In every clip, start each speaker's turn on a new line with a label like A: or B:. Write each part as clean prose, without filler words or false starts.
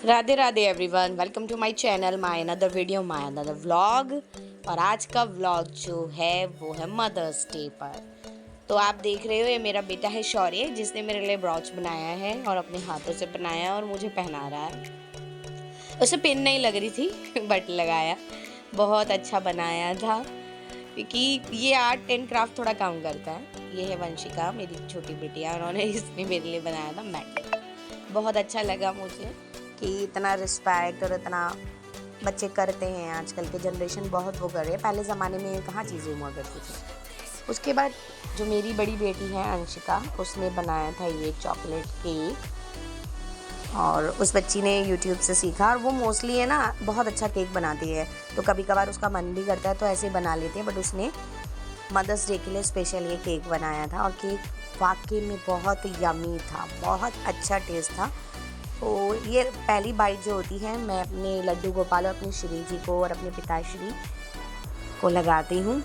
A: Radhe Radhe everyone, welcome to my channel, my another video, my another vlog. और आज का vlog जो है वो है मदर्स डे पर। तो आप देख रहे हो, ये मेरा बेटा है शौर्य, जिसने मेरे लिए ब्रॉच बनाया है और अपने हाथों से बनाया है और मुझे पहना रहा है। उसे पिन नहीं लग रही थी बट लगाया। बहुत अच्छा बनाया था, क्योंकि ये आर्ट एंड क्राफ्ट थोड़ा काम करता है। ये है वंशिका, मेरी छोटी बेटिया, उन्होंने इसने मेरे लिए बनाया था मैट। बहुत अच्छा लगा मुझे कि इतना रिस्पेक्ट और इतना बच्चे करते हैं। आजकल के जनरेशन बहुत वो कर रहे हैं, पहले ज़माने में कहाँ चीज़ें हुआ करती थी। उसके बाद जो मेरी बड़ी बेटी है अंशिका, उसने बनाया था ये चॉकलेट केक, और उस बच्ची ने यूट्यूब से सीखा। और वो मोस्टली है ना बहुत अच्छा केक बनाती है, तो कभी कभार उसका मन भी करता है तो ऐसे बना लेते हैं। बट उसने मदर्स डे के लिए स्पेशल ये केक बनाया था, और केक वाकई में बहुत यमी था, बहुत अच्छा टेस्ट था। तो ये पहली बाइट जो होती है, मैं अपने लड्डू गोपाल और अपनी श्री जी को और अपने पिताश्री को लगाती हूँ।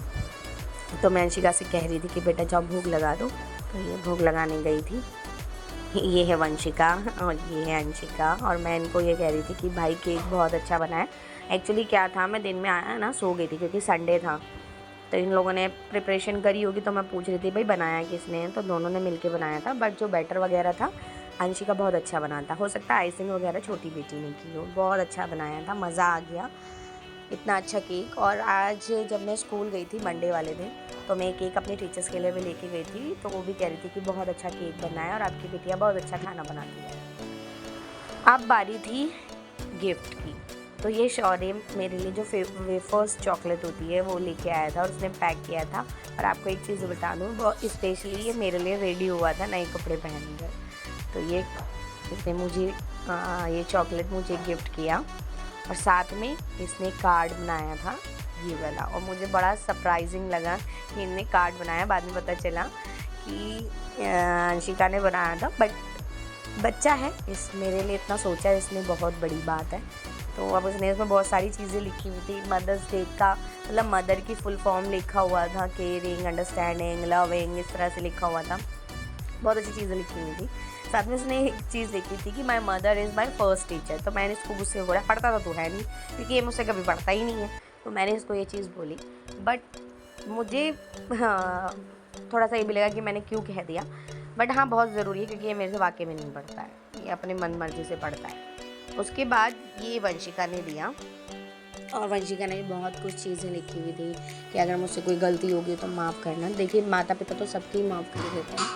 A: तो मैं अंशिका से कह रही थी कि बेटा जाओ भोग लगा दो, तो ये भोग लगाने गई थी। ये है वंशिका और ये है अंशिका, और मैं इनको ये कह रही थी कि भाई केक बहुत अच्छा बना है। एक्चुअली क्या था, मैं दिन में आया ना सो गई थी क्योंकि संडे था, तो इन लोगों ने प्रिपरेशन करी होगी, तो मैं पूछ रही थी भाई बनाया किसने, तो दोनों ने मिलके बनाया था। बट जो बैटर वगैरह था अंशिका बहुत अच्छा बनाता, हो सकता है आइसिंग वगैरह छोटी बेटी ने की हो। बहुत अच्छा बनाया था, मज़ा आ गया, इतना अच्छा केक। और आज जब मैं स्कूल गई थी मंडे वाले दिन, तो मैं केक अपने टीचर्स के लिए भी लेके गई थी, तो वो भी कह रही थी कि बहुत अच्छा केक बना है और आपकी बेटिया बहुत अच्छा खाना बनाती है। अब बारी थी गिफ्ट की। तो ये शौर्य मेरे लिए जो वेफर्स चॉकलेट होती है वो लेके आया था और उसने पैक किया था। और आपको एक चीज़ बता दूँ, वो स्पेशली ये मेरे लिए रेडी हुआ था नए कपड़े पहनकर। तो ये इसने मुझे ये चॉकलेट मुझे गिफ्ट किया, और साथ में इसने कार्ड बनाया था ये वाला। और मुझे बड़ा सरप्राइजिंग लगा कि इनने कार्ड बनाया। बाद में पता चला कि अंशिका ने बनाया था, बट बच्चा है, इस मेरे लिए इतना सोचा है इसने, बहुत बड़ी बात है। तो अब उसने इसमें बहुत सारी चीज़ें लिखी हुई थी। मदर्स डे का मतलब मदर की फुल फॉर्म लिखा हुआ था, केयरिंग, अंडरस्टैंडिंग, लविंग, इस तरह से लिखा हुआ था। बहुत अच्छी चीज़ें लिखी हुई थी। साथ में उसने एक चीज़ लिखी थी कि my mother is my first teacher. तो मैंने इसको गुस्से में बोला, पढ़ता तो तू है नहीं, क्योंकि ये मुझसे कभी पढ़ता ही नहीं है। तो मैंने इसको ये चीज़ बोली, बट मुझे हाँ थोड़ा सा ये भी लगा कि मैंने क्यों कह दिया। बट हाँ बहुत ज़रूरी है, क्योंकि ये मेरे से वाकई में नहीं पढ़ता है, ये अपने मन मर्जी से पढ़ता है। उसके बाद ये वंशिका ने दिया, और वंशिका ने बहुत कुछ चीज़ें लिखी हुई थी कि अगर मुझसे कोई गलती होगी तो माफ़ करना। देखिए माता पिता तो सबकी माफ़ कर देते हैं,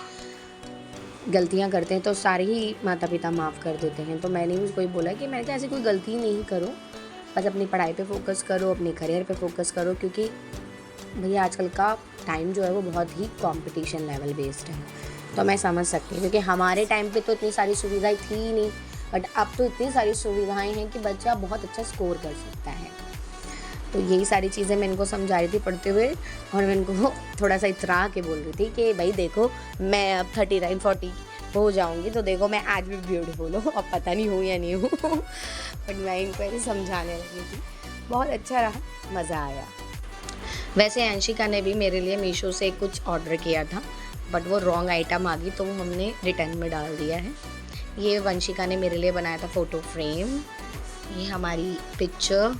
A: गलतियाँ करते हैं तो सारे ही माता पिता माफ़ कर देते हैं। तो मैंने भी उसको ही बोला कि मैंने तो ऐसी कोई गलती नहीं करो, बस अपनी पढ़ाई पे फोकस करो, अपने करियर पे फोकस करो, क्योंकि भैया आजकल का टाइम जो है वो बहुत ही कंपटीशन लेवल बेस्ड है। तो मैं समझ सकती हूँ, क्योंकि हमारे टाइम पे तो इतनी सारी सुविधाएं थी ही नहीं, बट अब तो इतनी सारी सुविधाएं हैं कि बच्चा बहुत अच्छा स्कोर कर सकता है। तो यही सारी चीज़ें मैं इनको समझा रही थी पढ़ते हुए, और मैं इनको थोड़ा सा इतरा के बोल रही थी कि भाई देखो मैं अब 39-40 हो जाऊंगी, तो देखो मैं आज भी ब्यूटीफुल हूँ, अब पता नहीं हूँ या नहीं हूँ बट मैं इनको ऐसे समझाने लगी थी। बहुत अच्छा रहा, मज़ा आया। वैसे अंशिका ने भी मेरे लिए मीशो से कुछ ऑर्डर किया था, बट वो रॉन्ग आइटम आ गई, तो वो हमने रिटर्न में डाल दिया है। ये वंशिका ने मेरे लिए बनाया था फ़ोटो फ्रेम। ये हमारी पिक्चर।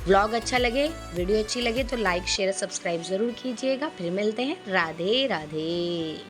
A: व्लॉग अच्छा लगे, वीडियो अच्छी लगे तो लाइक शेयर सब्सक्राइब ज़रूर कीजिएगा। फिर मिलते हैं। राधे राधे।